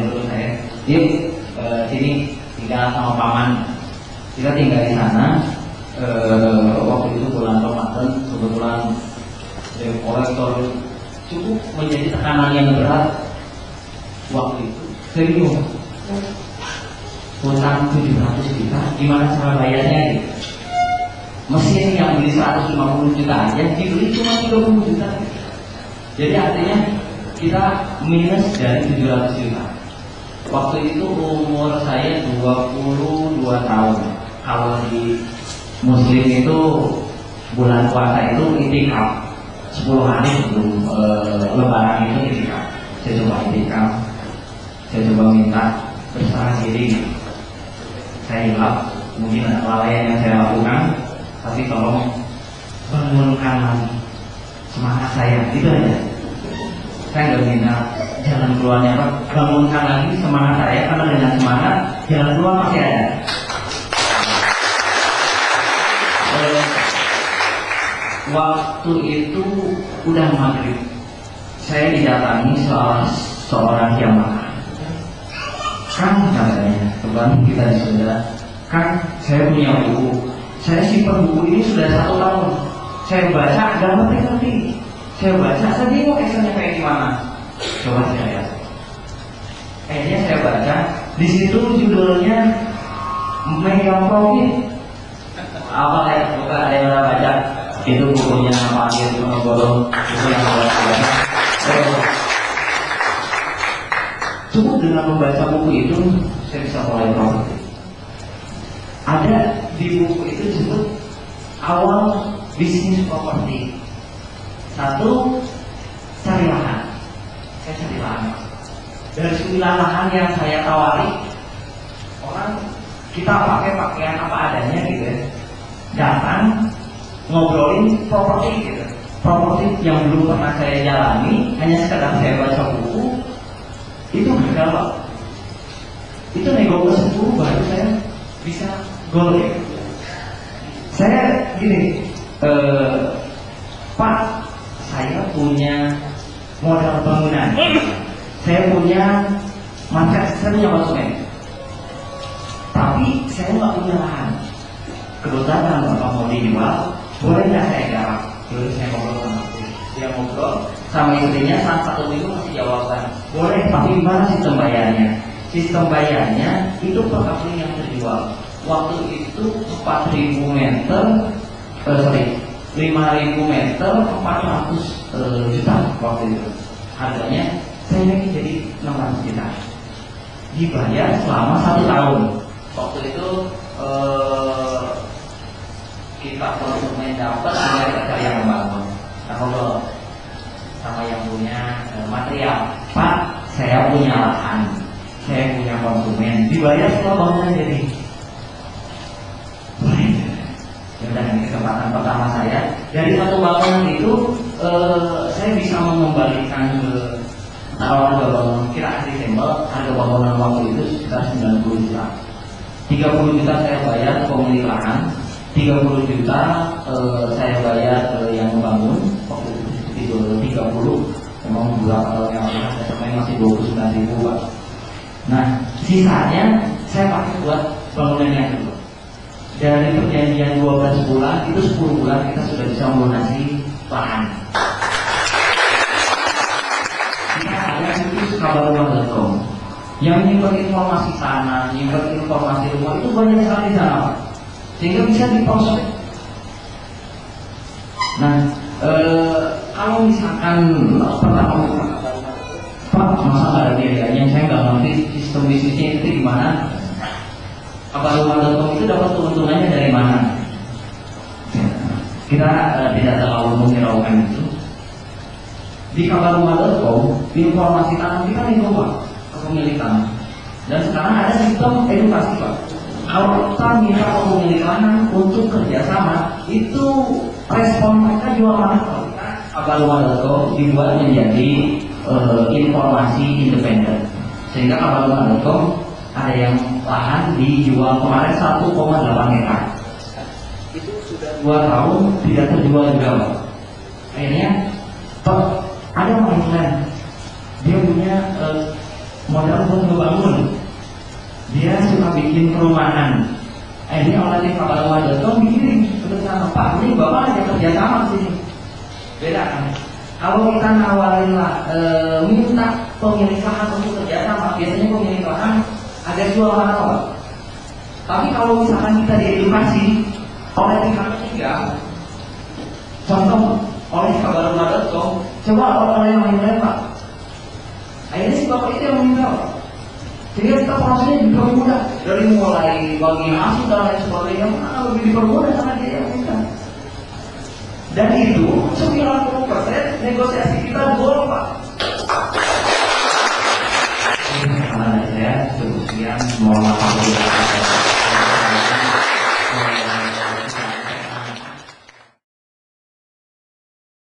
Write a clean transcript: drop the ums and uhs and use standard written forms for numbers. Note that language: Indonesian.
kenalin dulu saya. Dia sini tinggal sama paman. Kita tinggal di sana. Waktu itu bulan Ramadan, kebetulan kolektor cukup menjadi tekanan yang berat waktu itu. Serius, utang 700 juta, gimana cara bayarnya gitu? Mesin yang beli 150 juta aja dibeli cuma 30 juta. Jadi artinya kita minus dari 700 juta. Waktu itu umur saya 22 tahun. Kalau di Muslim itu bulan puasa itu itikaf 10 hari sebelum Lebaran itu itikaf. Saya coba itikaf, saya coba minta berserah diri. Saya hilaf, mungkin ada kelalaian yang saya lakukan, tapi tolong bangunkan lagi semangat saya, gitu aja. Saya nggak minta jalan keluarnya apa, bangunkan lagi semangat saya, karena dengan semangat jalan keluar masih ada. Waktu itu udah maghrib, saya didatangi seorang jamaah. Kan katanya, teman kita di saudara, kan saya punya buku, saya simpan buku ini sudah 1 tahun. Saya baca, gak ngerti. Saya baca, saya bingung Excelnya kayak gimana. Coba saya lihat. Akhirnya saya baca, di situ judulnya Megang Profit. Apa ya? Bukan ada yang pernah baca? Itu bukunya Pak Agil Monogoro, itu yang saya baca. Cukup dengan membaca buku itu, saya bisa mulai profit. Ada di buku itu disebut awal bisnis properti. 1, cari lahan. Saya cari lahan. Dari 9 lahan yang saya tawari, orang kita pakai pakaian apa adanya gitu ya, datang ngobrolin properti gitu. Properti yang belum pernah saya jalani, hanya sekedar saya baca buku, itu gagal Pak. Itu nego ke 10 baru saya bisa goal ya. Saya gini, Pak, saya punya modal bangunan, saya punya market, saya punya konsumen, tapi saya nggak punya lahan. Kebetulan Bapak mau dijual, boleh nggak saya garap? Terus saya ngobrol sama dia, ngobrol sama istrinya, saat 1 minggu masih jawaban boleh, tapi gimana sistem bayarnya? Sistem bayarnya itu per kali yang terjual. Waktu itu 4.000 meter, 5.000 meter 400 juta waktu itu. Harganya saya naikin jadi 600 juta. Dibayar selama 1 tahun. Waktu itu kita konsumen dapat, kita cari yang membangun. Nah, kalau sama yang punya material, Pak, saya punya lahan, saya punya konsumen, dibayar setelah bangunan jadi. Dan ini kesempatan pertama saya. Dari 1 bangunan itu, saya bisa mengembalikan ke taruhan bangunan. Kita Desember, harga bangunan waktu itu sekitar 90 juta. 30 juta saya bayar pemilik lahan, 30 juta saya bayar yang membangun. Waktu itu 30, memang bulan yang lalu masih 29.000 Pak. Nah, sisanya saya pakai buat bangunan yang kedua. Dari perjanjian 12 bulan, itu 10 bulan kita sudah bisa melunasi lahan. Kita ada situs kabarumah.com yang nyimpan informasi tanah, nyimpan informasi rumah, itu banyak sekali di sana, sehingga bisa diproses. Nah, kalau misalkan pertama, Pak, masa nggak ada biayanya? Saya nggak ngerti sistem bisnisnya itu gimana. Kabarumah.com itu dapat keuntungannya dari mana? Kita tidak terlalu menghiraukan itu. Di kabarumah.com, informasi tanah kita itu Pak, kepemilikan. Dan sekarang ada sistem edukasi Pak. Kalau kita minta pemilik lahan untuk kerjasama, itu respon mereka jual mana Pak? Kabarumah.com dibuat menjadi informasi independen, sehingga kabarumah.com ada yang lahan dijual kemarin 1,8 hektar. Itu sudah 2 tahun tidak terjual juga Pak. Akhirnya Pak, ada orang lain, dia punya modal buat ngebangun. Dia suka bikin perumahan. Ini oleh kabar.com bikin bersama Pak, ini Bapak ada kerja sama sini. Beda kan? Kalau kita nawarin lah, minta pemilik lahan untuk kerja sama, biasanya pemilik lahan ada jual lahan apa? Tapi kalau misalkan kita diedukasi oleh pihak ketiga, contoh oleh kabar.com, coba oleh yang lain Pak. Akhirnya si Bapak itu yang meminta. Sehingga kita prosesnya dipermudah dari mulai bagi masuk dan lain sebagainya, lebih dipermudah karena dia yang minta. Dan itu 90% negosiasi kita